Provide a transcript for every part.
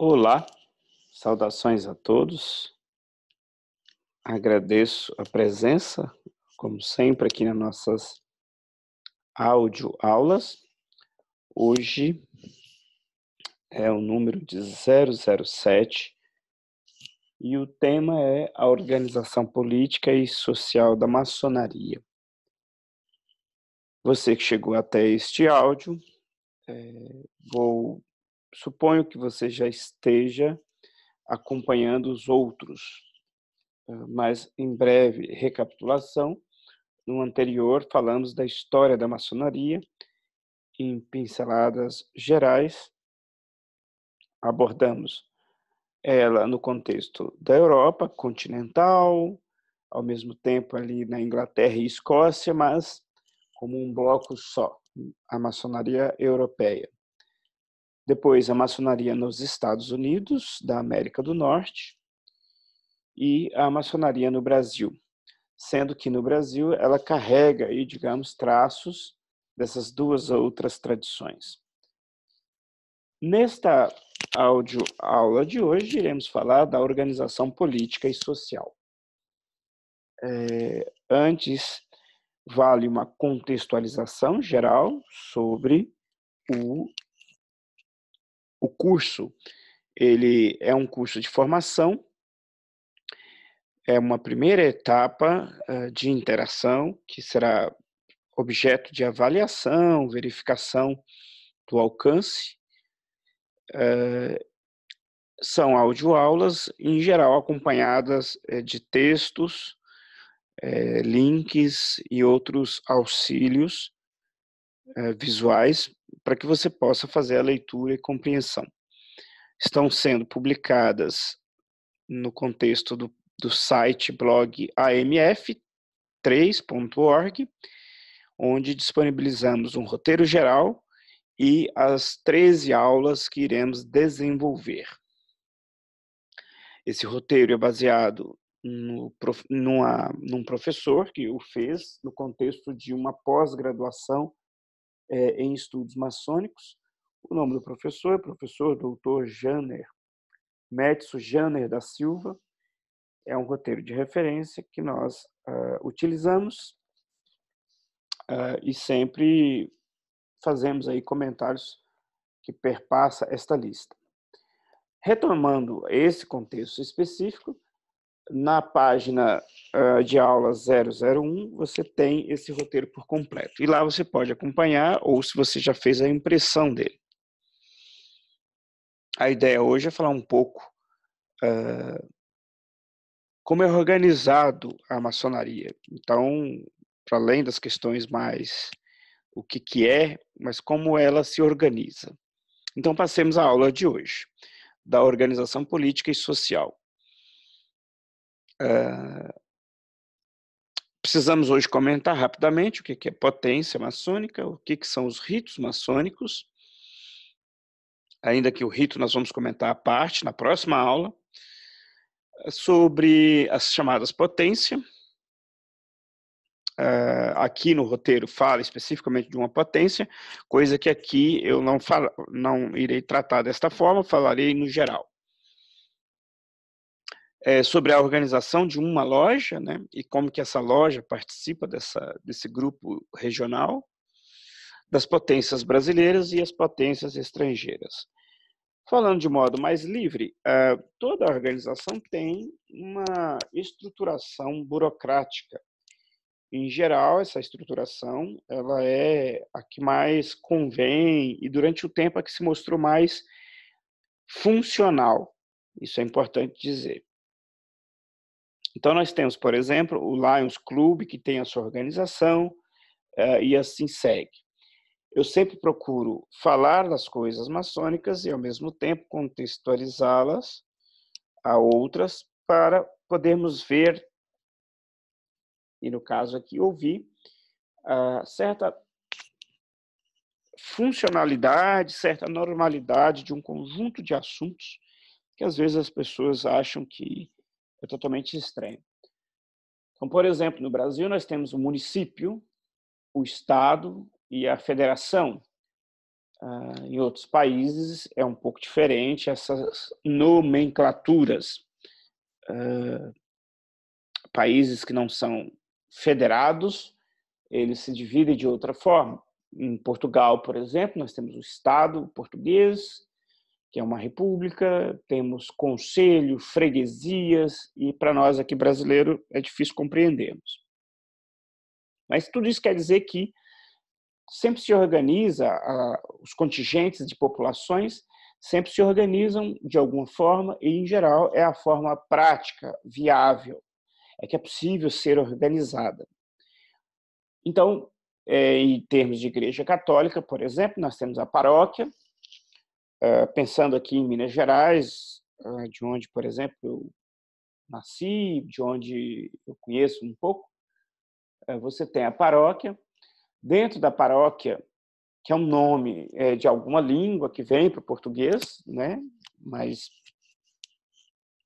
Olá, saudações a todos. Agradeço a presença, como sempre, aqui nas nossas audioaulas. Hoje é o número de 007 e o tema é a organização política e social da maçonaria. Você que chegou até este áudio, suponho que você já esteja acompanhando os outros, mas em breve recapitulação. No anterior, falamos da história da maçonaria. Em pinceladas gerais, abordamos ela no contexto da Europa continental, ao mesmo tempo ali na Inglaterra e Escócia, mas como um bloco só, a maçonaria europeia. Depois, a maçonaria nos Estados Unidos, da América do Norte, e a maçonaria no Brasil, sendo que no Brasil ela carrega aí, digamos, traços dessas duas outras tradições. Nesta audioaula de hoje, iremos falar da organização política e social. Antes, vale uma contextualização geral sobre o curso. Ele é um curso de formação, é uma primeira etapa de interação, que será objeto de avaliação, verificação do alcance. São audioaulas, em geral, acompanhadas de textos, links e outros auxílios visuais para que você possa fazer a leitura e compreensão. Estão sendo publicadas no contexto do site blog amf3.org, onde disponibilizamos um roteiro geral e as 13 aulas que iremos desenvolver. Esse roteiro é baseado num professor que o fez no contexto de uma pós-graduação em estudos maçônicos. O nome do professor é professor Dr. Janer, Médici Janer da Silva. É um roteiro de referência que nós utilizamos e sempre fazemos aí comentários que perpassa esta lista. Retomando esse contexto específico, na página de aula 001, você tem esse roteiro por completo. E lá você pode acompanhar, ou se você já fez a impressão dele. A ideia hoje é falar um pouco como é organizado a maçonaria. Então, para além das questões mais o que é, mas como ela se organiza. Então, passemos à aula de hoje, da organização política e social. Precisamos hoje comentar rapidamente o que é potência maçônica, o que são os ritos maçônicos, ainda que o rito nós vamos comentar à parte na próxima aula, sobre as chamadas potência. Aqui no roteiro fala especificamente de uma potência, coisa que aqui eu não irei tratar desta forma, falarei no geral. Sobre a organização de uma loja, né, e como que essa loja participa desse grupo regional, das potências brasileiras e as potências estrangeiras. Falando de modo mais livre, toda organização tem uma estruturação burocrática. Em geral, essa estruturação ela é a que mais convém e, durante o tempo, a que se mostrou mais funcional. Isso é importante dizer. Então, nós temos, por exemplo, o Lions Club, que tem a sua organização, e assim segue. Eu sempre procuro falar das coisas maçônicas e, ao mesmo tempo, contextualizá-las a outras para podermos ver, e no caso aqui, ouvir, certa funcionalidade, certa normalidade de um conjunto de assuntos que, às vezes, as pessoas acham que é totalmente estranho. Então, por exemplo, no Brasil, nós temos o município, o estado e a federação. Em outros países é um pouco diferente, essas nomenclaturas. Países que não são federados, eles se dividem de outra forma. Em Portugal, por exemplo, nós temos o Estado português, que é uma república, temos conselho, freguesias, e para nós aqui brasileiro é difícil compreendermos. Mas tudo isso quer dizer que sempre se organiza, os contingentes de populações sempre se organizam de alguma forma e, em geral, é a forma prática, viável, é que é possível ser organizada. Então, em termos de igreja católica, por exemplo, nós temos a paróquia, pensando aqui em Minas Gerais, de onde, por exemplo, eu nasci, de onde eu conheço um pouco, você tem a paróquia. Dentro da paróquia, que é um nome de alguma língua que vem para o português, né? Mas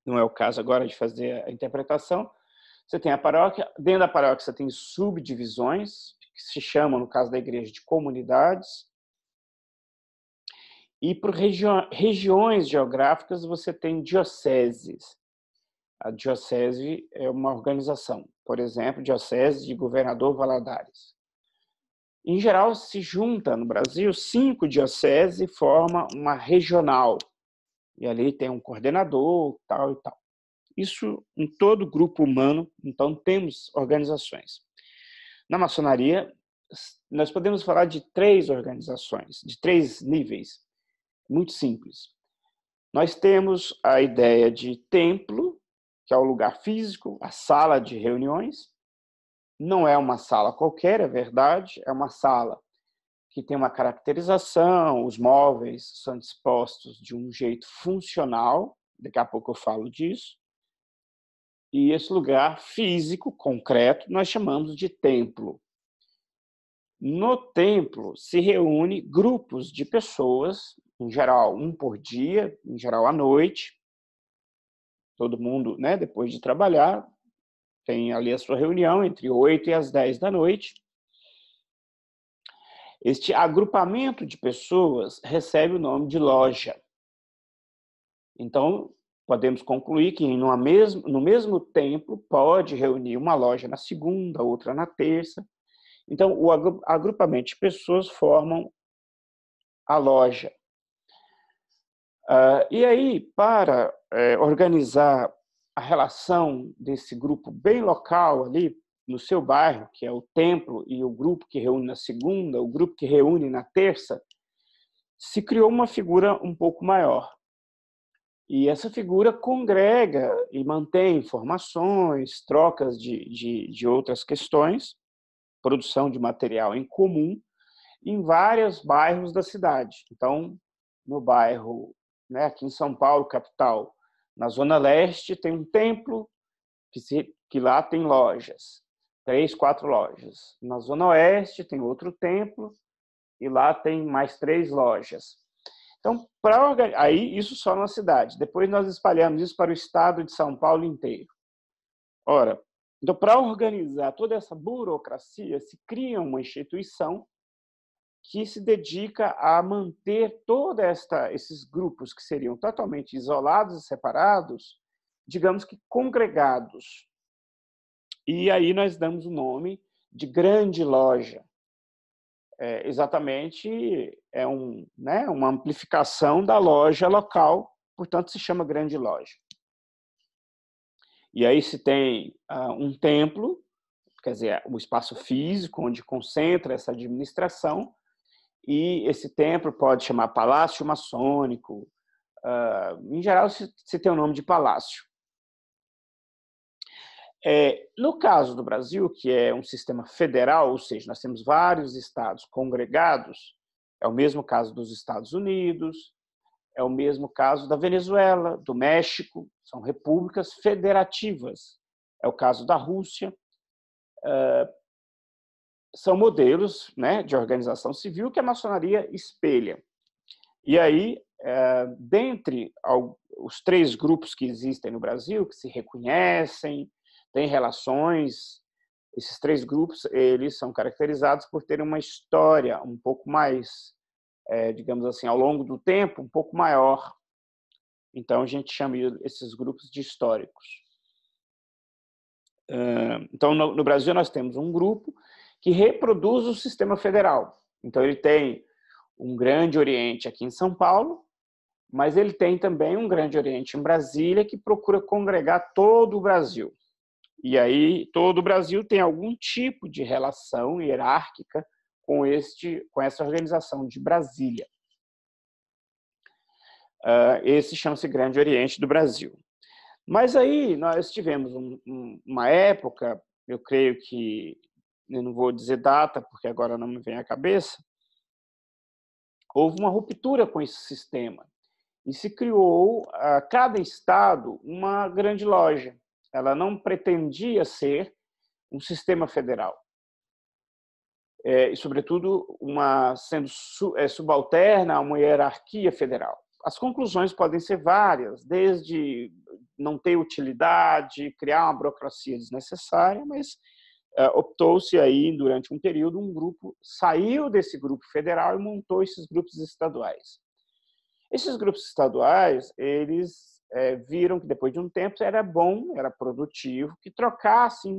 não é o caso agora de fazer a interpretação. Você tem a paróquia, dentro da paróquia você tem subdivisões, que se chamam, no caso da igreja, de comunidades, e por regiões geográficas você tem dioceses. A diocese é uma organização, por exemplo, Diocese de Governador Valadares. Em geral, se junta no Brasil 5 dioceses e forma uma regional. E ali tem um coordenador, tal e tal. Isso em todo grupo humano, então temos organizações. Na maçonaria, nós podemos falar de 3 organizações, de 3 níveis, muito simples. Nós temos a ideia de templo, que é o lugar físico, a sala de reuniões. Não é uma sala qualquer, é verdade, é uma sala que tem uma caracterização, os móveis são dispostos de um jeito funcional, daqui a pouco eu falo disso, e esse lugar físico, concreto, nós chamamos de templo. No templo se reúne grupos de pessoas, em geral um por dia, em geral à noite, todo mundo, né, depois de trabalhar, tem ali a sua reunião entre 8 e as 10 da noite. Este agrupamento de pessoas recebe o nome de loja. Então, podemos concluir que no mesmo templo pode reunir uma loja na segunda, outra na terça. Então, o agrupamento de pessoas formam a loja. E aí, para organizar a relação desse grupo bem local ali, no seu bairro, que é o templo, e o grupo que reúne na segunda, o grupo que reúne na terça, se criou uma figura um pouco maior. E essa figura congrega e mantém informações, trocas de outras questões, produção de material em comum, em vários bairros da cidade. Então, no bairro, né, aqui em São Paulo, capital, na Zona Leste, tem um templo que lá tem lojas, 3, 4 lojas. Na Zona Oeste tem outro templo e lá tem mais 3 lojas. Então, aí isso só na cidade. Depois nós espalhamos isso para o estado de São Paulo inteiro. Ora, então, para organizar toda essa burocracia, se cria uma instituição que se dedica a manter esses grupos que seriam totalmente isolados e separados, digamos que congregados. E aí nós damos o nome de grande loja. Exatamente uma amplificação da loja local, portanto se chama grande loja. E aí se tem um templo, quer dizer, o espaço físico onde concentra essa administração, e esse templo pode chamar palácio maçônico, em geral se tem o nome de palácio. No caso do Brasil, que é um sistema federal, ou seja, nós temos vários estados congregados, é o mesmo caso dos Estados Unidos, é o mesmo caso da Venezuela, do México, são repúblicas federativas, é o caso da Rússia, são modelos, né, de organização civil que a maçonaria espelha. E aí, dentre os 3 grupos que existem no Brasil, que se reconhecem, têm relações, esses 3 grupos eles são caracterizados por terem uma história um pouco mais digamos assim, ao longo do tempo, um pouco maior. Então, a gente chama esses grupos de históricos. Então, no Brasil, nós temos um grupo que reproduz o sistema federal. Então, ele tem um Grande Oriente aqui em São Paulo, mas ele tem também um Grande Oriente em Brasília, que procura congregar todo o Brasil. E aí, todo o Brasil tem algum tipo de relação hierárquica com essa organização de Brasília. Esse chama-se Grande Oriente do Brasil. Mas aí nós tivemos uma época, eu creio que, eu não vou dizer data, porque agora não me vem à cabeça, houve uma ruptura com esse sistema e se criou a cada estado uma grande loja. Ela não pretendia ser um sistema federal. E, sobretudo, sendo subalterna a uma hierarquia federal. As conclusões podem ser várias, desde não ter utilidade, criar uma burocracia desnecessária, mas optou-se aí, durante um período, um grupo saiu desse grupo federal e montou esses grupos estaduais. Esses grupos estaduais, eles viram que, depois de um tempo, era bom, era produtivo, que trocassem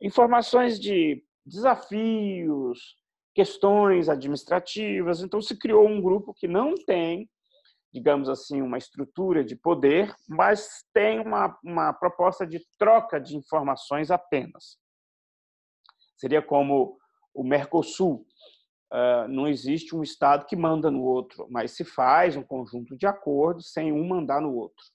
informações de desafios, questões administrativas. Então, se criou um grupo que não tem, digamos assim, uma estrutura de poder, mas tem uma proposta de troca de informações apenas. Seria como o Mercosul. Não existe um Estado que manda no outro, mas se faz um conjunto de acordos sem um mandar no outro.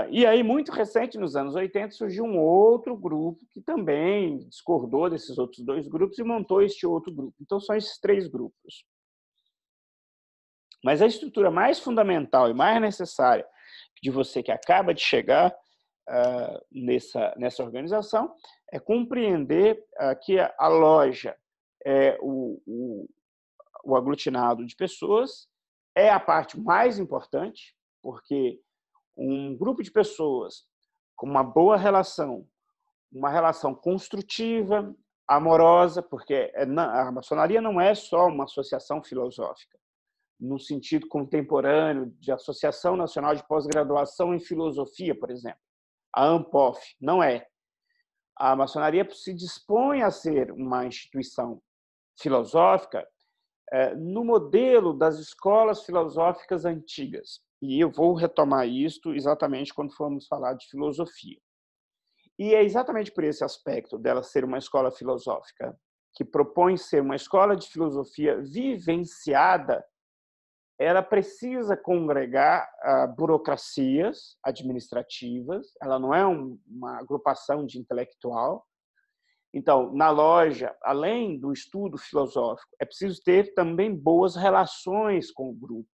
E aí, muito recente, nos anos 80, surgiu um outro grupo que também discordou desses outros dois grupos e montou este outro grupo. Então, são esses três grupos. Mas a estrutura mais fundamental e mais necessária de você que acaba de chegar nessa organização é compreender que a loja é o aglutinado de pessoas, é a parte mais importante, porque um grupo de pessoas com uma boa relação, uma relação construtiva, amorosa, porque a maçonaria não é só uma associação filosófica, no sentido contemporâneo de Associação Nacional de Pós-Graduação em Filosofia, por exemplo, a ANPOF, não é. A maçonaria se dispõe a ser uma instituição filosófica no modelo das escolas filosóficas antigas. E eu vou retomar isto exatamente quando formos falar de filosofia. E é exatamente por esse aspecto dela ser uma escola filosófica, que propõe ser uma escola de filosofia vivenciada, ela precisa congregar burocracias administrativas, ela não é uma agrupação de intelectual. Então, na loja, além do estudo filosófico, é preciso ter também boas relações com o grupo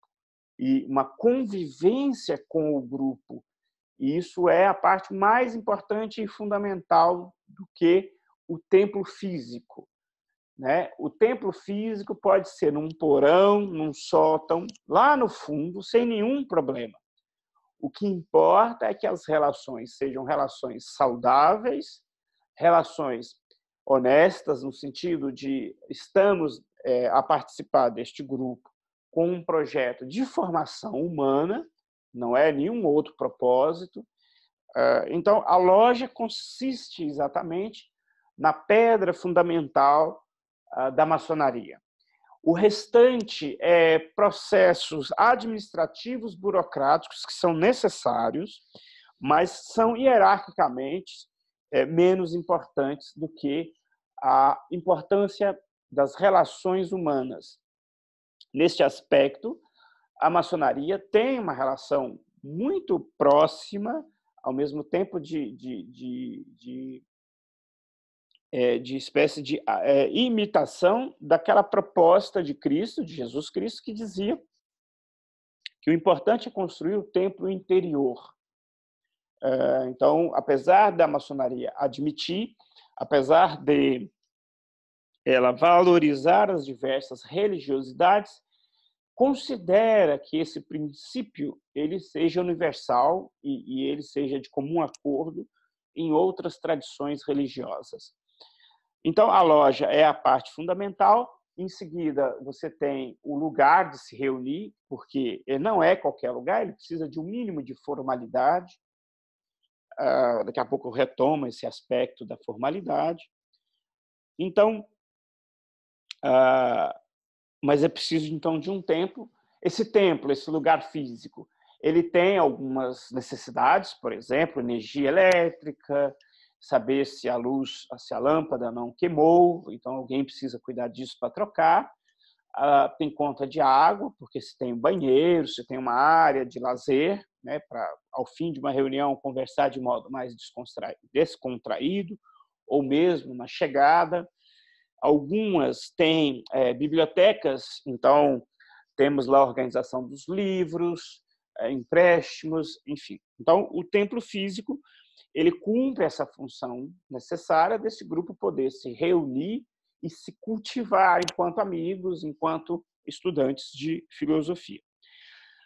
e uma convivência com o grupo. E isso é a parte mais importante e fundamental do que o templo físico. O templo físico pode ser num porão, num sótão, lá no fundo, sem nenhum problema. O que importa é que as relações sejam relações saudáveis, relações honestas, no sentido de estamos a participar deste grupo com um projeto de formação humana, não é nenhum outro propósito. Então, a loja consiste exatamente na pedra fundamental da maçonaria. O restante é processos administrativos, burocráticos, que são necessários, mas são hierarquicamente menos importantes do que a importância das relações humanas. Neste aspecto, a maçonaria tem uma relação muito próxima, ao mesmo tempo de espécie de imitação daquela proposta de Cristo, de Jesus Cristo, que dizia que o importante é construir o templo interior. Então, apesar da maçonaria admitir, apesar de ela valorizar as diversas religiosidades, considera que esse princípio ele seja universal e ele seja de comum acordo em outras tradições religiosas. Então, a loja é a parte fundamental. Em seguida, você tem o lugar de se reunir, porque ele não é qualquer lugar, ele precisa de um mínimo de formalidade. Daqui a pouco eu retomo esse aspecto da formalidade. Então, mas é preciso, então, de um templo. Esse templo, esse lugar físico, ele tem algumas necessidades, por exemplo, energia elétrica, saber se a luz, se a lâmpada não queimou, então alguém precisa cuidar disso para trocar. Tem conta de água, porque se tem um banheiro, se tem uma área de lazer, né, para, ao fim de uma reunião, conversar de modo mais descontraído, ou mesmo na chegada. Algumas têm bibliotecas, então temos lá a organização dos livros, empréstimos, enfim. Então, o templo físico ele cumpre essa função necessária desse grupo poder se reunir e se cultivar enquanto amigos, enquanto estudantes de filosofia.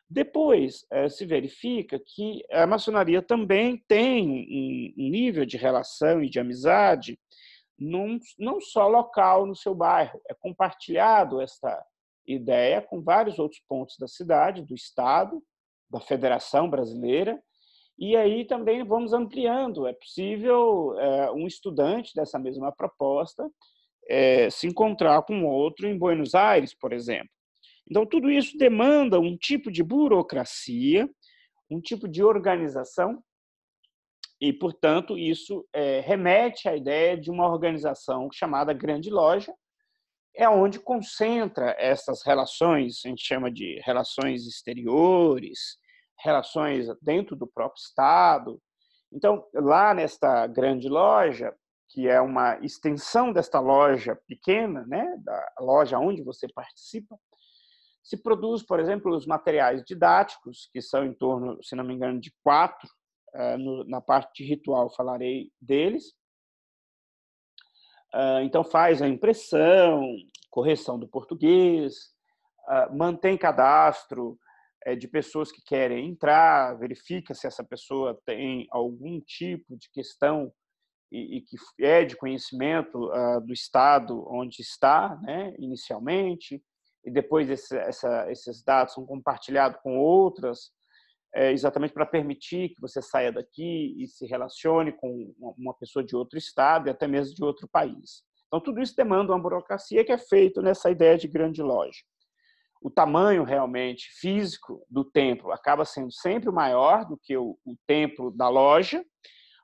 Depois, se verifica que a maçonaria também tem um nível de relação e de amizade não só local no seu bairro, é compartilhado esta ideia com vários outros pontos da cidade, do estado, da Federação Brasileira, e aí também vamos ampliando. É possível um estudante dessa mesma proposta se encontrar com outro em Buenos Aires, por exemplo. Então, tudo isso demanda um tipo de burocracia, um tipo de organização, e, portanto, isso remete à ideia de uma organização chamada Grande Loja, é onde concentra essas relações, a gente chama de relações exteriores, relações dentro do próprio Estado. Então, lá nesta Grande Loja, que é uma extensão desta loja pequena, né, da loja onde você participa, se produz, por exemplo, os materiais didáticos, que são em torno, se não me engano, de 4. Na parte de ritual falarei deles. Então, faz a impressão, correção do português, mantém cadastro de pessoas que querem entrar, verifica se essa pessoa tem algum tipo de questão e que é de conhecimento do estado onde está, né, inicialmente, e depois esses dados são compartilhados com outras, exatamente para permitir que você saia daqui e se relacione com uma pessoa de outro estado e até mesmo de outro país. Então, tudo isso demanda uma burocracia que é feito nessa ideia de grande loja. O tamanho realmente físico do templo acaba sendo sempre maior do que o templo da loja,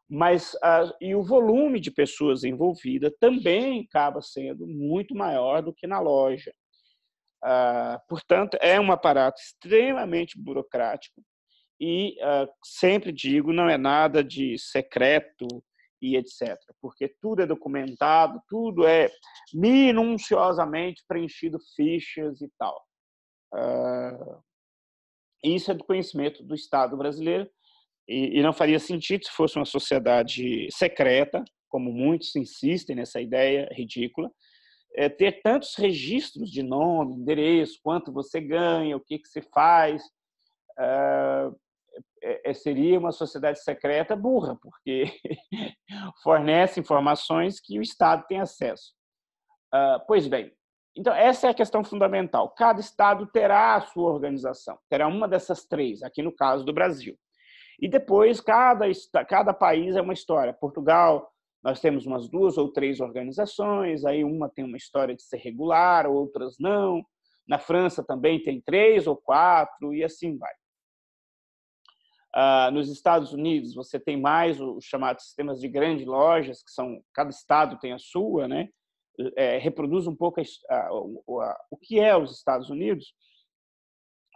mas e o volume de pessoas envolvidas também acaba sendo muito maior do que na loja. Portanto, é um aparato extremamente burocrático e sempre digo, não é nada de secreto e etc., porque tudo é documentado, tudo é minuciosamente preenchido, fichas e tal. Isso é do conhecimento do Estado brasileiro e não faria sentido se fosse uma sociedade secreta, como muitos insistem nessa ideia ridícula, ter tantos registros de nome, endereço, quanto você ganha, o que você faz. Seria uma sociedade secreta burra, porque fornece informações que o Estado tem acesso. Pois bem, então essa é a questão fundamental. Cada Estado terá a sua organização, terá uma dessas três, aqui no caso do Brasil. E depois, cada país é uma história. Portugal, nós temos umas 2 ou 3 organizações, aí uma tem uma história de ser regular, outras não. Na França também tem 3 ou 4, e assim vai. Nos Estados Unidos, você tem mais os chamados sistemas de grandes lojas, que são, cada estado tem a sua, né? Reproduz um pouco o que é os Estados Unidos.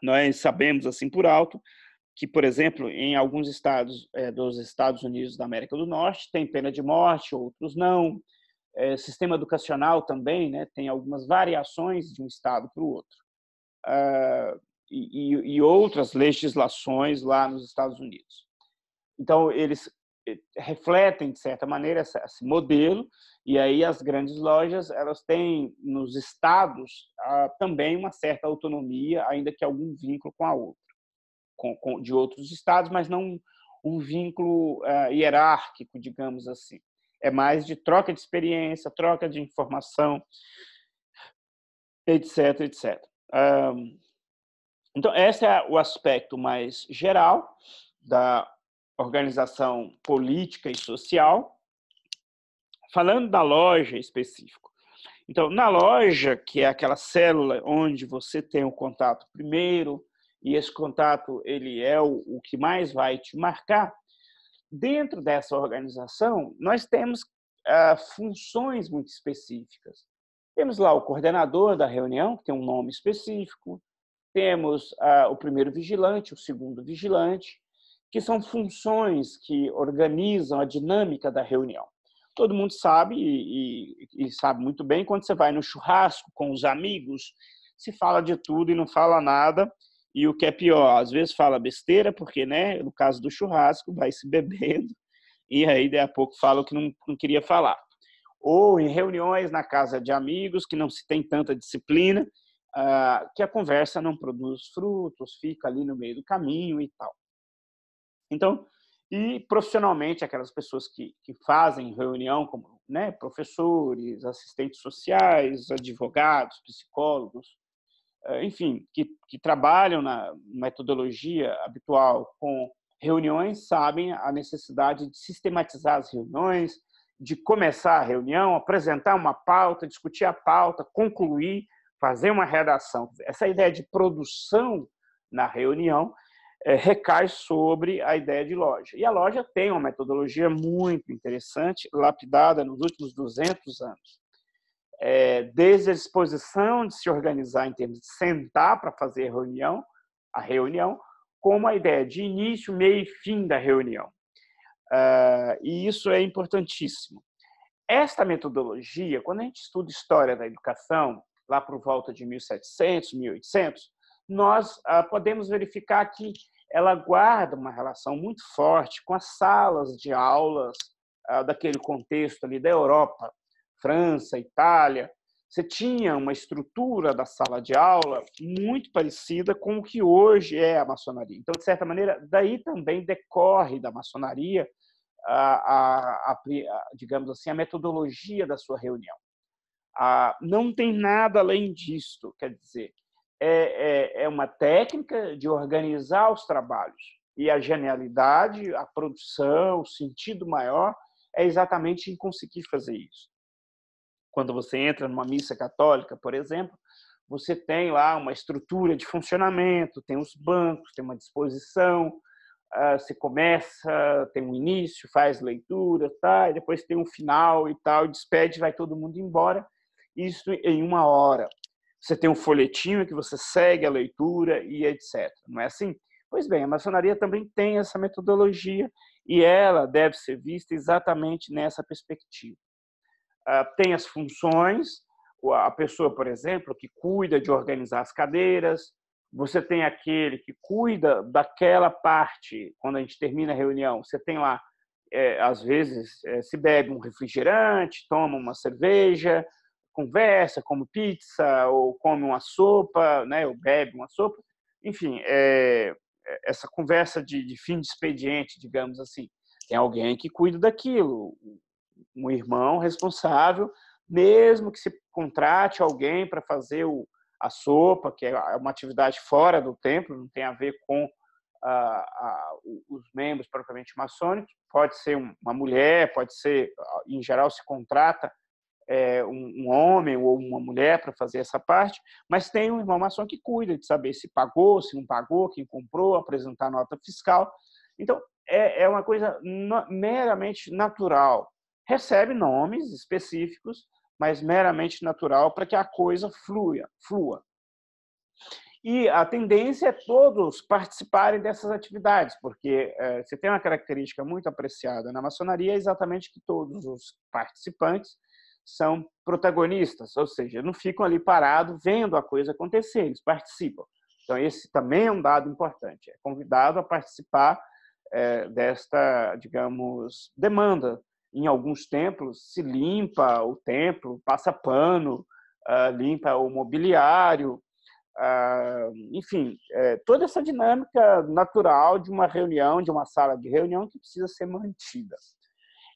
Nós sabemos, assim, por alto, que, por exemplo, em alguns estados dos Estados Unidos da América do Norte, tem pena de morte, outros não. Sistema educacional também, né, tem algumas variações de um estado para o outro. E outras legislações lá nos Estados Unidos. Então, eles refletem, de certa maneira, esse modelo, e aí as grandes lojas elas têm, nos estados, também uma certa autonomia, ainda que algum vínculo com a outra, de outros estados, mas não um vínculo hierárquico, digamos assim. É mais de troca de experiência, troca de informação, etc, etc. Então, esse é o aspecto mais geral da organização política e social. Falando da loja específico. Então, na loja, que é aquela célula onde você tem o contato primeiro, e esse contato ele é o que mais vai te marcar, dentro dessa organização, nós temos funções muito específicas. Temos lá o coordenador da reunião, que tem um nome específico, temos o primeiro vigilante, o segundo vigilante, que são funções que organizam a dinâmica da reunião. Todo mundo sabe, e sabe muito bem, quando você vai no churrasco com os amigos, se fala de tudo e não fala nada, e o que é pior, às vezes fala besteira, porque, né, no caso do churrasco, vai se bebendo, e aí, daí a pouco, fala o que não queria falar. Ou em reuniões na casa de amigos, que não se tem tanta disciplina, que a conversa não produz frutos, fica ali no meio do caminho e tal. Então, e profissionalmente, aquelas pessoas que fazem reunião, como, né, professores, assistentes sociais, advogados, psicólogos, enfim, que trabalham na metodologia habitual com reuniões, sabem a necessidade de sistematizar as reuniões, de começar a reunião, apresentar uma pauta, discutir a pauta, concluir, fazer uma redação. Essa ideia de produção na reunião recai sobre a ideia de loja. E a loja tem uma metodologia muito interessante, lapidada nos últimos 200 anos. Desde a disposição de se organizar em termos de sentar para fazer a reunião, como a ideia de início, meio e fim da reunião. E isso é importantíssimo. Esta metodologia, quando a gente estuda história da educação, lá por volta de 1700, 1800, nós podemos verificar que ela guarda uma relação muito forte com as salas de aulas daquele contexto ali da Europa, França, Itália. Você tinha uma estrutura da sala de aula muito parecida com o que hoje é a maçonaria. Então, de certa maneira, daí também decorre da maçonaria digamos assim, a metodologia da sua reunião. Não tem nada além disto, quer dizer, é uma técnica de organizar os trabalhos. E a genialidade, a produção, o sentido maior é exatamente em conseguir fazer isso. Quando você entra numa missa católica, por exemplo, você tem lá uma estrutura de funcionamento, tem os bancos, tem uma disposição, você começa, tem um início, faz leitura, tá? E depois tem um final e tal, despede, vai todo mundo embora, isso em 1 hora. Você tem um folhetinho que você segue a leitura e etc. Não é assim? Pois bem, a maçonaria também tem essa metodologia e ela deve ser vista exatamente nessa perspectiva. Tem as funções, a pessoa, por exemplo, que cuida de organizar as cadeiras, você tem aquele que cuida daquela parte, quando a gente termina a reunião, você tem lá, às vezes, se bebe um refrigerante, toma uma cerveja, conversa, come pizza, ou come uma sopa, né, ou bebe uma sopa, enfim, essa conversa de fim de expediente, digamos assim. Tem alguém que cuida daquilo, um irmão responsável, mesmo que se contrate alguém para fazer a sopa, que é uma atividade fora do templo, não tem a ver com os membros propriamente maçônicos, pode ser uma mulher, pode ser, em geral, se contrata um homem ou uma mulher para fazer essa parte, mas tem um irmão maçom que cuida de saber se pagou, se não pagou, quem comprou, apresentar nota fiscal. Então, é uma coisa meramente natural. Recebe nomes específicos, mas meramente natural para que a coisa flua. E a tendência é todos participarem dessas atividades, porque você tem uma característica muito apreciada na maçonaria, é exatamente que todos os participantes são protagonistas, ou seja, não ficam ali parados vendo a coisa acontecer, eles participam. Então, esse também é um dado importante, é convidado a participar desta, digamos, demanda. Em alguns templos, se limpa o templo, passa pano, limpa o mobiliário, enfim, toda essa dinâmica natural de uma reunião, de uma sala de reunião que precisa ser mantida.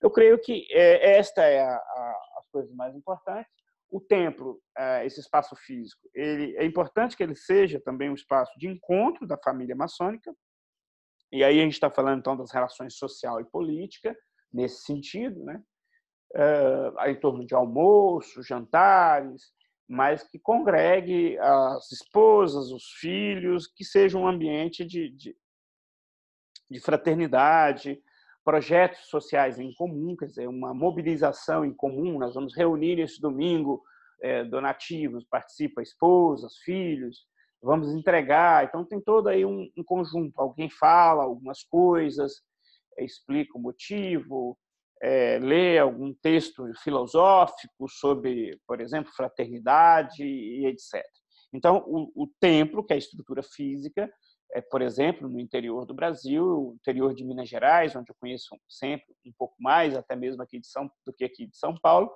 Eu creio que esta é as coisas mais importantes. O templo, esse espaço físico, é importante que ele seja também um espaço de encontro da família maçônica, e aí a gente está falando, então, das relações social e política, nesse sentido, né? Em torno de almoço, jantares, mas que congregue as esposas, os filhos, que seja um ambiente de fraternidade, projetos sociais em comum, quer dizer, uma mobilização em comum. Nós vamos reunir esse domingo donativos, participa esposas, filhos, vamos entregar. Então, tem todo aí um conjunto. Alguém fala algumas coisas, explica o motivo, lê algum texto filosófico sobre, por exemplo, fraternidade e etc. Então, o templo, que é a estrutura física, por exemplo, no interior do Brasil, no interior de Minas Gerais, onde eu conheço sempre um pouco mais, até mesmo aqui do que aqui de São Paulo,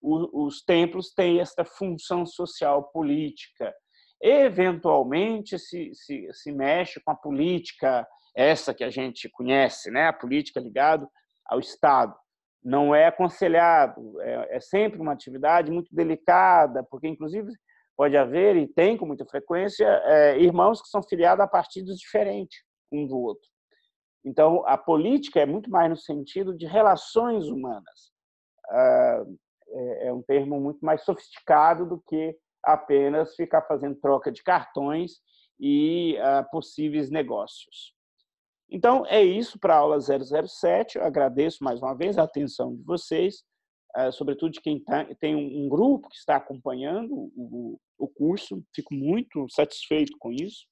os templos têm esta função social política. Eventualmente se mexe com a política, essa que a gente conhece, né? A política ligada ao Estado. Não é aconselhado, é sempre uma atividade muito delicada, porque, inclusive, pode haver, e tem com muita frequência, irmãos que são filiados a partidos diferentes um do outro. Então, a política é muito mais no sentido de relações humanas. É um termo muito mais sofisticado do que apenas ficar fazendo troca de cartões e possíveis negócios. Então, é isso para a aula 007. Eu agradeço mais uma vez a atenção de vocês, sobretudo de quem tem um grupo que está acompanhando o curso. Fico muito satisfeito com isso.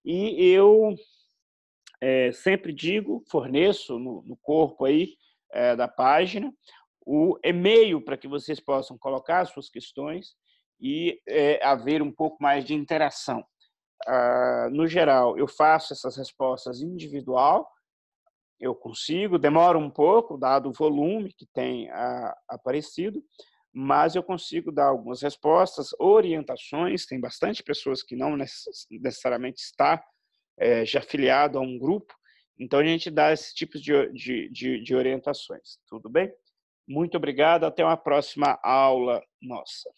E eu sempre digo, forneço no corpo aí da página o e-mail para que vocês possam colocar suas questões e haver um pouco mais de interação. No geral, eu faço essas respostas individual, eu consigo, demora um pouco, dado o volume que tem aparecido, mas eu consigo dar algumas respostas, orientações. Tem bastante pessoas que não necessariamente está já afiliado a um grupo, então a gente dá esse tipo de orientações. Tudo bem? Muito obrigado, até uma próxima aula nossa.